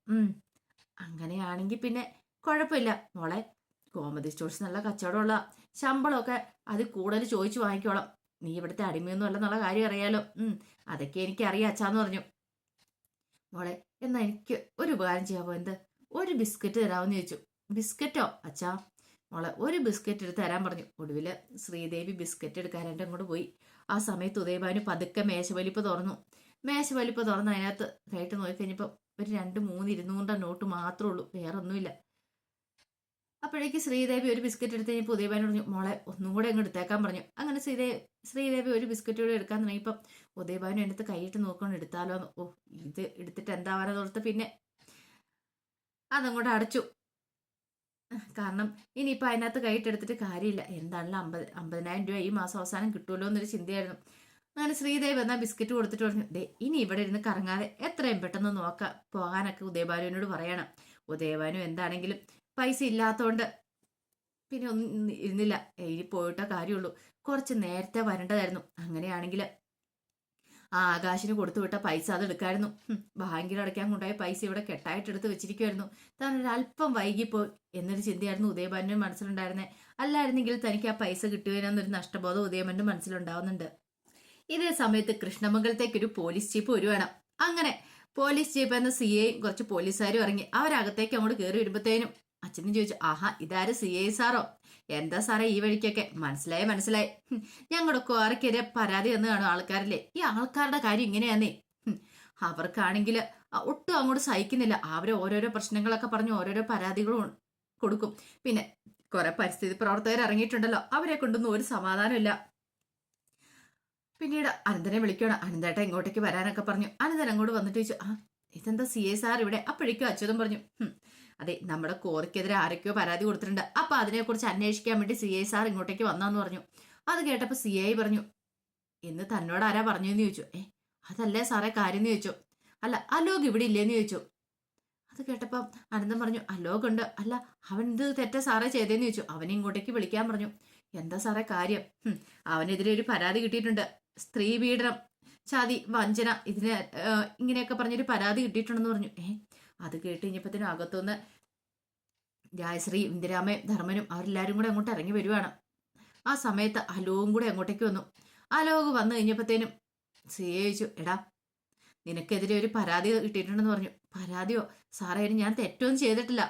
അങ്ങനെയാണെങ്കിൽ പിന്നെ കുഴപ്പമില്ല മോളെ, ഗോമതി സ്റ്റോഴ്സ് നല്ല കച്ചവടമുള്ള, ശമ്പളമൊക്കെ അത് കൂടുതൽ ചോദിച്ചു വാങ്ങിക്കോളാം. നീ ഇവിടുത്തെ അടിമയൊന്നും അല്ലെന്നുള്ള കാര്യം അറിയാലോ. അതൊക്കെ എനിക്ക് അറിയാം അച്ഛാന്ന് പറഞ്ഞു. മോളെ എന്നാ എനിക്ക് ഒരു ഉപകാരം ചെയ്യാമോ? എന്ത്? ഒരു ബിസ്ക്കറ്റ് തരാമെന്ന് ചോദിച്ചു. ബിസ്ക്കറ്റോ അച്ഛാ? മോളെ ഒരു ബിസ്ക്കറ്റ് എടുത്ത് തരാൻ പറഞ്ഞു. ഒടുവിൽ ശ്രീദേവി ബിസ്ക്കറ്റ് എടുക്കാനായിട്ട് അങ്ങോട്ട് പോയി. ആ സമയത്ത് ഉദയഭാനു പതുക്കെ മേശവലിപ്പ് തുറന്നു. മേശവലിപ്പ് തുറന്ന് അതിനകത്ത് കയറ്റി നോക്കിക്കഴിഞ്ഞപ്പോൾ ഒരു 2-3 200 നോട്ട് മാത്രമേ ഉള്ളൂ, വേറെ ഒന്നുമില്ല. അപ്പോഴേക്ക് ശ്രീദേവി ഒരു ബിസ്ക്കറ്റ് എടുത്ത് കഴിഞ്ഞപ്പോൾ ഉദയഭാനു പറഞ്ഞു മോളെ ഒന്നും കൂടെ അങ്ങ് എടുത്തേക്കാൻ പറഞ്ഞു. അങ്ങനെ ശ്രീദേവി ഒരു ബിസ്ക്കറ്റ് കൂടെ എടുക്കാൻ തുടങ്ങിയപ്പം ഉദയഭാനു എന്നത്ത് കൈയിട്ട് നോക്കണം എടുത്താലോന്ന്. ഓ ഇത് എടുത്തിട്ട് എന്താവാനെന്ന് ഓർത്ത് പിന്നെ അതങ്ങോട്ട് അടച്ചു. കാരണം ഇനിയിപ്പോൾ അതിനകത്ത് കൈയിട്ടെടുത്തിട്ട് കാര്യമില്ല, എന്താണല്ലോ 50,000 രൂപ ഈ മാസം അവസാനം കിട്ടുമല്ലോ എന്നൊരു ചിന്തയായിരുന്നു. അങ്ങനെ ശ്രീദേവി എന്നാൽ ബിസ്ക്കറ്റ് കൊടുത്തിട്ട് പറഞ്ഞു ദേ ഇനി ഇവിടെ ഇരുന്ന് കറങ്ങാതെ എത്രയും പെട്ടെന്ന് പോകാനൊക്കെ ഉദയഭാനുവിനോട് പറയണം. ഉദയഭാനു എന്താണെങ്കിലും പൈസ ഇല്ലാത്തതുകൊണ്ട് പിന്നെ ഒന്നും ഇരുന്നില്ല. ഇനി പോയിട്ടേ കാര്യമുള്ളൂ, കുറച്ച് നേരത്തെ വരേണ്ടതായിരുന്നു. അങ്ങനെയാണെങ്കിൽ ആ ആകാശിന് കൊടുത്തു വിട്ട പൈസ അത് എടുക്കായിരുന്നു. ബാങ്കിൽ അടയ്ക്കാൻ കൊണ്ടുപോയ പൈസ ഇവിടെ കെട്ടായിട്ടെടുത്ത് വെച്ചിരിക്കുമായിരുന്നു. താൻ ഒരല്പം വൈകിപ്പോയി എന്നൊരു ചിന്തയായിരുന്നു ഉദയഭാനുവിന്റെ മനസ്സിലുണ്ടായിരുന്നേ. അല്ലായിരുന്നെങ്കിൽ തനിക്ക് ആ പൈസ കിട്ടുവാനൊരു നഷ്ടബോധം ഉദയഭാനുവിന്റെ മനസ്സിലുണ്ടാവുന്നുണ്ട്. ഇതേ സമയത്ത് കൃഷ്ണമംഗലത്തേക്ക് ഒരു പോലീസ് ജീപ്പ് വരുവാണ്. അങ്ങനെ പോലീസ് ജീപ്പ് എന്ന സി ഐയും കുറച്ച് പോലീസുകാരും ഇറങ്ങി. അവരകത്തേക്ക് അങ്ങോട്ട് കയറി വരുമ്പോഴത്തേനും അച്ഛനും ചോദിച്ചു ആഹാ ഇതാര് സി ഐ സാറോ? എന്താ സാറേ ഈ വഴിക്കൊക്കെ? മനസ്സിലായി. ഞങ്ങളുടെ ക്വാറയ്ക്കെതിരെ പരാതി എന്ന് കാണും ആൾക്കാരില്ലേ, ഈ ആൾക്കാരുടെ കാര്യം ഇങ്ങനെയാന്നേ. അവർക്കാണെങ്കിൽ ഒട്ടും അങ്ങോട്ട് സഹിക്കുന്നില്ല. അവര് ഓരോരോ പ്രശ്നങ്ങളൊക്കെ പറഞ്ഞ് ഓരോരോ പരാതികളും കൊടുക്കും. പിന്നെ കുറെ പരിസ്ഥിതി പ്രവർത്തകർ ഇറങ്ങിയിട്ടുണ്ടല്ലോ, അവരെ കൊണ്ടൊന്നും ഒരു സമാധാനമില്ല. പിന്നീട് അനന്തനെ വിളിക്കണം. അനന്തേട്ട ഇങ്ങോട്ടേക്ക് വരാനൊക്കെ പറഞ്ഞു. അനന്തൻ അങ്ങോട്ട് വന്നിട്ട് ചോദിച്ചു ആ ഇതെന്താ സി ഐ സാർ ഇവിടെ? അപ്പോഴേക്കും അച്യുതം പറഞ്ഞു അതെ നമ്മുടെ കോറിക്കെതിരെ ആരൊക്കെയോ പരാതി കൊടുത്തിട്ടുണ്ട്, അപ്പൊ അതിനെക്കുറിച്ച് അന്വേഷിക്കാൻ വേണ്ടി സി ഐ സാർ ഇങ്ങോട്ടേക്ക് വന്നാന്ന് പറഞ്ഞു. അത് കേട്ടപ്പോ സി ഐ പറഞ്ഞു എന്ന് തന്നോട് ആരാ പറഞ്ഞെന്ന് ചോദിച്ചു. അതല്ലേ സാറേ കാര്യം എന്ന് ചോദിച്ചു. അല്ല അലോക് ഇവിടെ ഇല്ലേന്ന് ചോദിച്ചു. അത് കേട്ടപ്പോ അനന്തൻ പറഞ്ഞു അലോക് ഉണ്ട്. അല്ല അവൻ ഇത് തെറ്റ സാറേ ചെയ്തേന്ന് ചോദിച്ചു. അവനെ ഇങ്ങോട്ടേക്ക് വിളിക്കാൻ പറഞ്ഞു. എന്താ സാറേ കാര്യം? അവനെതിരെ ഒരു പരാതി കിട്ടിയിട്ടുണ്ട്, സ്ത്രീ പീഡനം, ചതി, വഞ്ചന, ഇങ്ങനെയൊക്കെ പറഞ്ഞൊരു പരാതി കിട്ടിയിട്ടുണ്ടെന്ന് പറഞ്ഞു. അത് കേട്ട് കഴിഞ്ഞപ്പത്തിന് അകത്തുനിന്ന് ജയശ്രീ, ഇന്ദിരാമയും ധർമ്മനും അവരെല്ലാരും കൂടെ അങ്ങോട്ട് ഇറങ്ങി വരുവാണ്. ആ സമയത്ത് അലോകും കൂടെ അങ്ങോട്ടേക്ക് വന്നു. അലോക് വന്നു കഴിഞ്ഞപ്പത്തേനും സി ചോദിച്ചു എടാ നിനക്കെതിരെ ഒരു പരാതി കിട്ടിയിട്ടുണ്ടെന്ന് പറഞ്ഞു. പരാതിയോ സാറേ? ഞാൻ തെറ്റൊന്നും ചെയ്തിട്ടില്ല.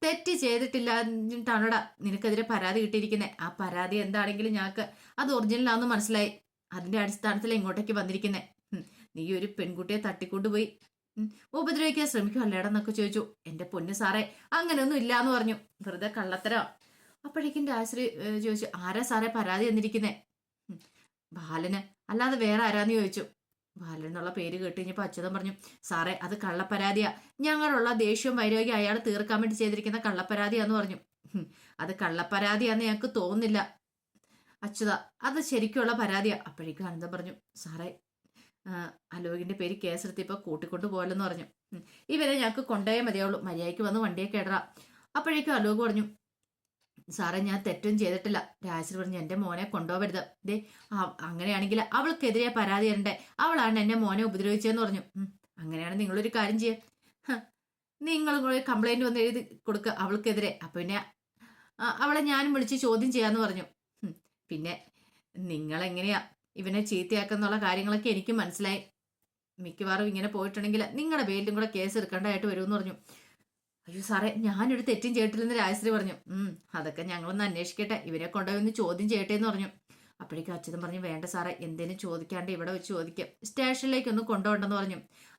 തെറ്റ് ചെയ്തിട്ടില്ല എന്നിട്ടാണോടാ നിനക്കെതിരെ പരാതി കിട്ടിയിരിക്കുന്നത്. ആ പരാതി എന്താണെങ്കിലും ഞങ്ങൾക്ക് അത് ഒറിജിനലാണെന്ന് മനസ്സിലായി. അതിന്റെ അടിസ്ഥാനത്തിൽ ഇങ്ങോട്ടേക്ക് വന്നിരിക്കുന്നേ. നീ ഒരു പെൺകുട്ടിയെ തട്ടിക്കൊണ്ടുപോയി ഉപദ്രവിക്കാൻ ശ്രമിക്കും അല്ലേടെന്നൊക്കെ ചോദിച്ചു. എന്റെ പൊന്നു സാറേ അങ്ങനെയൊന്നും ഇല്ലാന്ന് പറഞ്ഞു. വെറുതെ കള്ളത്തരം. അപ്പോഴേക്കും രാശ്രീ ചോദിച്ചു ആരാ സാറേ പരാതി തന്നിരിക്കുന്നേ? ബാലന്, അല്ലാതെ വേറെ ആരാന്ന് ചോദിച്ചു. ബാലൻ എന്നുള്ള പേര് കേട്ട് കഴിഞ്ഞപ്പോ അച്യുതൻ പറഞ്ഞു സാറേ അത് കള്ളപ്പരാതിയാ, ഞങ്ങളുള്ള ദേഷ്യവും വൈരാഗ്യം അയാൾ തീർക്കാൻ വേണ്ടി ചെയ്തിരിക്കുന്ന കള്ളപ്പരാതിയാന്ന് പറഞ്ഞു. അത് കള്ളപ്പരാതിയാന്ന് ഞങ്ങൾക്ക് തോന്നുന്നില്ല അച്യുത, അത് ശരിക്കുള്ള പരാതിയാ. അപ്പോഴേക്കും അനന്തം പറഞ്ഞു സാറേ അലോകിന്റെ പേര് കേസെടുത്തിപ്പോ കൂട്ടിക്കൊണ്ടു പോലെന്ന് പറഞ്ഞു. ഇവരെ ഞങ്ങൾക്ക് കൊണ്ടുപോയേ മതിയാവുള്ളൂ, മര്യാദയ്ക്ക് വന്ന് വണ്ടിയൊക്കെ ഇടറ. അപ്പോഴേക്കും അലോക് പറഞ്ഞു സാറേ ഞാൻ തെറ്റും ചെയ്തിട്ടില്ല. രാജശ്രീ പറഞ്ഞു എന്റെ മോനെ കൊണ്ടുപോകരുത്. ദേ അങ്ങനെയാണെങ്കിൽ അവൾക്കെതിരെ പരാതി തരണ്ടേ, അവളാണ് എന്നെ മോനെ ഉപദ്രവിച്ചതെന്ന് പറഞ്ഞു. അങ്ങനെയാണ് നിങ്ങളൊരു കാര്യം ചെയ്യുക, നിങ്ങൾ കംപ്ലൈന്റ് വന്ന് എഴുതി കൊടുക്കുക അവൾക്കെതിരെ. അപ്പൊ പിന്നെ അവളെ ഞാനും വിളിച്ച് ചോദ്യം ചെയ്യാന്ന് പറഞ്ഞു. പിന്നെ നിങ്ങളെങ്ങനെയാ ഇവനെ ചീത്തയാക്കുന്നുള്ള കാര്യങ്ങളൊക്കെ എനിക്കും മനസ്സിലായി. മിക്കവാറും ഇങ്ങനെ പോയിട്ടുണ്ടെങ്കിൽ നിങ്ങളുടെ പേരിലും കൂടെ കേസ് എടുക്കേണ്ടതായിട്ട് വരുമെന്ന് പറഞ്ഞു. അയ്യോ സാറേ ഞാനൊരു തെറ്റും ചെയ്തിട്ടില്ലെന്ന് രാജശ്രീ പറഞ്ഞു. അതൊക്കെ ഞങ്ങളൊന്ന് അന്വേഷിക്കട്ടെ, ഇവരെ കൊണ്ടുപോയി ചോദ്യം ചെയ്യട്ടെ എന്ന് പറഞ്ഞു. അപ്പോഴേക്കും അച്യുതൻ പറഞ്ഞു വേണ്ട സാറേ എന്തേലും ചോദിക്കാണ്ട് ഇവിടെ വെച്ച് ചോദിക്കാം, സ്റ്റേഷനിലേക്കൊന്നും കൊണ്ടുപോകണ്ടെന്ന് പറഞ്ഞു.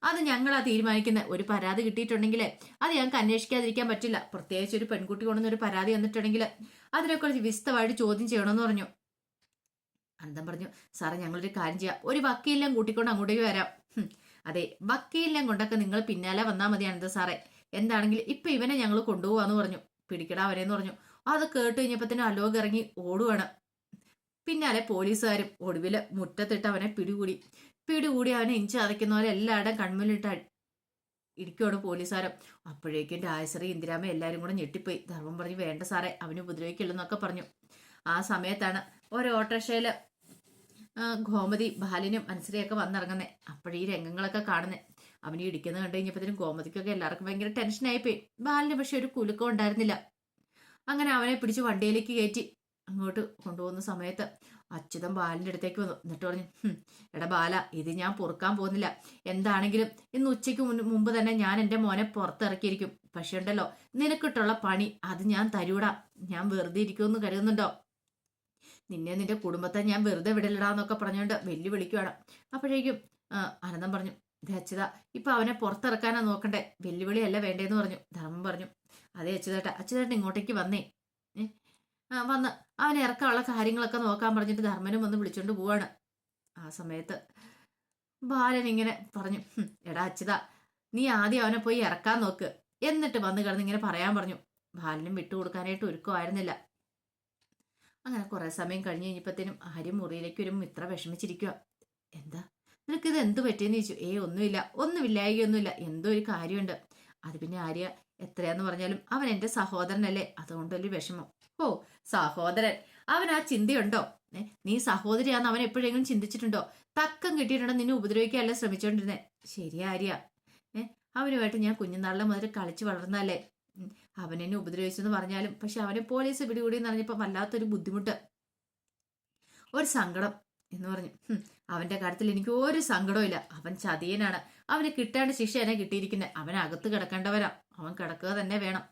അത് ഞങ്ങളാ തീരുമാനിക്കുന്നത്. ഒരു പരാതി കിട്ടിയിട്ടുണ്ടെങ്കിൽ അത് ഞങ്ങൾക്ക് അന്വേഷിക്കാതിരിക്കാൻ പറ്റില്ല. പ്രത്യേകിച്ച് ഒരു പെൺകുട്ടി കൊണ്ടുവന്നൊരു പരാതി വന്നിട്ടുണ്ടെങ്കിൽ അതിനെക്കുറിച്ച് വിശദമായിട്ട് ചോദ്യം ചെയ്യണമെന്ന് പറഞ്ഞു. അനന്തം പറഞ്ഞു സാറേ ഞങ്ങളൊരു കാര്യം ചെയ്യാം, ഒരു വക്കീലിനെ കൂട്ടിക്കൊണ്ട് അങ്ങോട്ടേക്ക് വരാം. അതെ വക്കീലിനെ കൊണ്ടൊക്കെ നിങ്ങൾ പിന്നാലെ വന്നാൽ മതി അനന്ത സാറേ. എന്താണെങ്കിലും ഇപ്പൊ ഇവനെ ഞങ്ങൾ കൊണ്ടുപോവാന്ന് പറഞ്ഞു. പിടിക്കടാ അവരെന്ന് പറഞ്ഞു. അത് കേട്ട് കഴിഞ്ഞപ്പത്തിന് അലോക് ഇറങ്ങി ഓടുവാണ്. പിന്നാലെ പോലീസുകാരും ഒടുവില് മുറ്റത്തിട്ട് അവനെ പിടികൂടി അവനെ ഇഞ്ചി അതയ്ക്കുന്ന പോലെ എല്ലാവരുടെയും കൺമുന്നിലിട്ട് ഇരിക്കുവാണ് പോലീസുകാരും. അപ്പോഴേക്കും രാജശ്രീ, ഇന്ദിരാമ എല്ലാരും കൂടെ ഞെട്ടിപ്പോയി. ധർമ്മം പറഞ്ഞു വേണ്ട സാറേ അവന് ഉപദ്രവിക്കില്ലെന്നൊക്കെ പറഞ്ഞു. ആ സമയത്താണ് ഒരു ഓട്ടോറിക്ഷയില് ഗോമതി, ബാലിനും അനശ്വരയൊക്കെ വന്നിറങ്ങുന്നേ. അപ്പോഴീ രംഗങ്ങളൊക്കെ കാണുന്നേ. അവന് ഇടിക്കുന്നത് കണ്ടു കഴിഞ്ഞപ്പോഴത്തേനും ഗോമതിക്കൊക്കെ എല്ലാവർക്കും ഭയങ്കര ടെൻഷനായിപ്പോയി. ബാലിന് പക്ഷെ ഒരു കുലുക്കം ഉണ്ടായിരുന്നില്ല. അങ്ങനെ അവനെ പിടിച്ച് വണ്ടിയിലേക്ക് കയറ്റി അങ്ങോട്ട് കൊണ്ടുപോകുന്ന സമയത്ത് അച്യുതൻ ബാലിന്റെ അടുത്തേക്ക് വന്നു. എന്നിട്ട് പറഞ്ഞു എടാ ബാല ഇത് ഞാൻ പൊറുക്കാൻ പോകുന്നില്ല. എന്താണെങ്കിലും ഇന്ന് ഉച്ചയ്ക്ക് മുമ്പ് തന്നെ ഞാൻ എൻ്റെ മോനെ പുറത്തിറക്കിയിരിക്കും. പക്ഷെ ഉണ്ടല്ലോ നിനക്കിട്ടുള്ള പണി അത് ഞാൻ തരൂടാ. ഞാൻ വെറുതെ ഇരിക്കുമെന്ന് കരുതുന്നുണ്ടോ? നിന്റെ കുടുംബത്തെ ഞാൻ വെറുതെ വിടലിടാന്നൊക്കെ പറഞ്ഞുകൊണ്ട് വെല്ലുവിളിക്കുവാണ്. അപ്പോഴേക്കും അനന്തം പറഞ്ഞു അച്യുത ഇപ്പൊ അവനെ പുറത്തിറക്കാനാ നോക്കണ്ടേ, വെല്ലുവിളിയല്ല വേണ്ടേന്ന് പറഞ്ഞു. ധർമ്മം പറഞ്ഞു അതെ അച്യുതേട്ടൻ ഇങ്ങോട്ടേക്ക് വന്നേ. ഏ, വന്ന് അവനെ ഇറക്കാനുള്ള കാര്യങ്ങളൊക്കെ നോക്കാൻ പറഞ്ഞിട്ട് ധർമ്മനും വന്ന് വിളിച്ചോണ്ട് പോവാണ്. ആ സമയത്ത് ബാലൻ ഇങ്ങനെ പറഞ്ഞു, എടാ അച്യുത, നീ ആദ്യം അവനെ പോയി ഇറക്കാൻ നോക്ക്, എന്നിട്ട് വന്ന് കിടന്ന് ഇങ്ങനെ പറയാൻ പറഞ്ഞു. ബാലനും വിട്ടുകൊടുക്കാനായിട്ട് ഒരുക്കമായിരുന്നില്ല. അങ്ങനെ കുറെ സമയം കഴിഞ്ഞ് കഴിഞ്ഞപ്പോഴത്തേനും ആര്യം മുറിയിലേക്ക് ഒരു ഇത്ര വിഷമിച്ചിരിക്കുക. എന്താ നിനക്കിത് എന്ത് പറ്റിയെന്ന് ചോദിച്ചു. ഒന്നുമില്ല, ഒന്നുമില്ലായികയൊന്നുമില്ല, എന്തോ ഒരു കാര്യമുണ്ട്. അത് പിന്നെ ആര്യ, എത്രയാന്ന് പറഞ്ഞാലും അവൻ എന്റെ സഹോദരനല്ലേ, അതുകൊണ്ടൊരു വിഷമം. ഓ, സഹോദരൻ, അവൻ ആ ചിന്തയുണ്ടോ? നീ സഹോദരിയാന്ന് അവൻ എപ്പോഴെങ്കിലും ചിന്തിച്ചിട്ടുണ്ടോ? തക്കം കിട്ടിയിട്ടുണ്ടോ നിന്നെ ഉപദ്രവിക്കാനല്ലേ ശ്രമിച്ചോണ്ടിരുന്നേ? ശരിയാ ആര്യ, അവനുമായിട്ട് ഞാൻ കുഞ്ഞുനാളിലെ മുതൽ കളിച്ചു വളർന്നല്ലേ. അവനെന്നെ ഉപദ്രവിച്ചെന്ന് പറഞ്ഞാലും പക്ഷെ അവനെ പോലീസ് പിടികൂടി എന്ന് പറഞ്ഞപ്പോ വല്ലാത്തൊരു ബുദ്ധിമുട്ട്, ഒരു സങ്കടം എന്ന് പറഞ്ഞു. അവന്റെ കാര്യത്തിൽ എനിക്ക് ഒരു സങ്കടവും ഇല്ല. അവൻ ചതിയനാണ്. അവന് കിട്ടേണ്ട ശിക്ഷ എന്നെ കിട്ടിയിരിക്കുന്നത്. അവൻ അകത്ത് കിടക്കേണ്ടവരാ, അവൻ കിടക്കുക തന്നെ വേണം.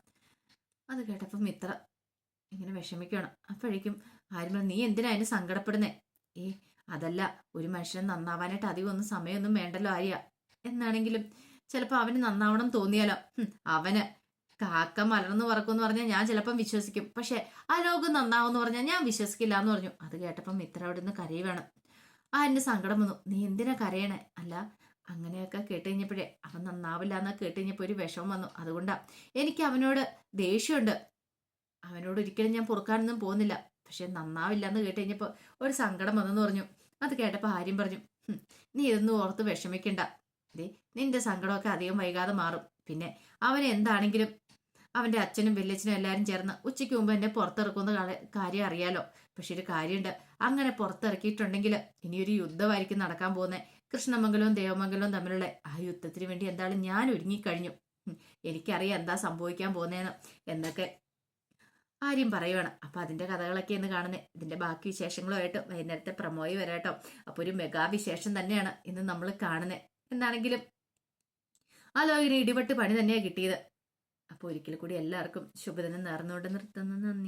അത് കേട്ടപ്പം മിത്ര ഇങ്ങനെ വിഷമിക്കണം. അപ്പോഴേക്കും ആരും പറഞ്ഞു, നീ എന്തിനാ അതിന് സങ്കടപ്പെടുന്നേ? അതല്ല, ഒരു മനുഷ്യൻ നന്നാവാനായിട്ട് അധികം ഒന്നും സമയമൊന്നും വേണ്ടല്ലോ ആര്യ. എന്നാണെങ്കിലും ചിലപ്പോൾ അവന് നന്നാവണം തോന്നിയാലോ. അവന് കാക്ക മലർന്നു പറക്കുമെന്ന് പറഞ്ഞാൽ ഞാൻ ചിലപ്പം വിശ്വസിക്കും, പക്ഷെ ആ ലോകം നന്നാവെന്ന് പറഞ്ഞാൽ ഞാൻ വിശ്വസിക്കില്ല എന്ന് പറഞ്ഞു. അത് കേട്ടപ്പം മിത്ര അവിടെ നിന്ന് കരയുവാണ്. എന്റെ സങ്കടം വന്നു. നീ എന്തിനാ കരയണേ? അല്ല, അങ്ങനെയൊക്കെ കേട്ട് കഴിഞ്ഞപ്പോഴേ അവൻ നന്നാവില്ല എന്നൊക്കെ കേട്ട് കഴിഞ്ഞപ്പോൾ ഒരു വിഷമം വന്നു. അതുകൊണ്ടാ എനിക്ക് അവനോട് ദേഷ്യമുണ്ട്. അവനോട് ഒരിക്കലും ഞാൻ പൊറുക്കാനൊന്നും പോകുന്നില്ല. പക്ഷെ നന്നാവില്ല എന്ന് കേട്ട് കഴിഞ്ഞപ്പോൾ ഒരു സങ്കടം വന്നെന്ന് പറഞ്ഞു. അത് കേട്ടപ്പോൾ ആര്യം പറഞ്ഞു, നീ ഇതൊന്നും ഓർത്ത് വിഷമിക്കണ്ട. നിന്റെ സങ്കടമൊക്കെ അധികം വൈകാതെ മാറും. പിന്നെ അവൻ എന്താണെങ്കിലും അവന്റെ അച്ഛനും വല്യച്ഛനും എല്ലാരും ചേർന്ന് ഉച്ചയ്ക്ക് മുമ്പ് എന്നെ പുറത്തിറക്കുന്ന കാര്യം അറിയാലോ. പക്ഷെ ഒരു കാര്യമുണ്ട്, അങ്ങനെ പുറത്തിറക്കിയിട്ടുണ്ടെങ്കിൽ ഇനിയൊരു യുദ്ധമായിരിക്കും നടക്കാൻ പോകുന്നത്. കൃഷ്ണമംഗലവും ദേവമംഗലവും തമ്മിലുള്ള ആ യുദ്ധത്തിന് വേണ്ടി എന്തായാലും ഞാൻ ഒരുങ്ങിക്കഴിഞ്ഞു. എനിക്കറിയാം എന്താ സംഭവിക്കാൻ പോകുന്നതെന്ന് എന്നൊക്കെ ആര്യം പറയുവാണ്. അപ്പൊ അതിന്റെ കഥകളൊക്കെ എന്ന് കാണുന്നത്. ഇതിന്റെ ബാക്കി വിശേഷങ്ങളുമായിട്ട് വൈകുന്നേരത്തെ പ്രമോയി വരാട്ടോ. അപ്പൊ ഒരു മെഗാ വിശേഷം തന്നെയാണ് ഇന്ന് നമ്മൾ കാണുന്നത്. എന്താണെങ്കിലും ആ ലോകിന് ഇടിപെട്ട് പണി തന്നെയാണ് കിട്ടിയത്. അപ്പോൾ ഒരിക്കൽ കൂടി എല്ലാവർക്കും ശുഭദിനം നേർന്നുകൊണ്ട് നിർത്തുന്നു. നന്ദി.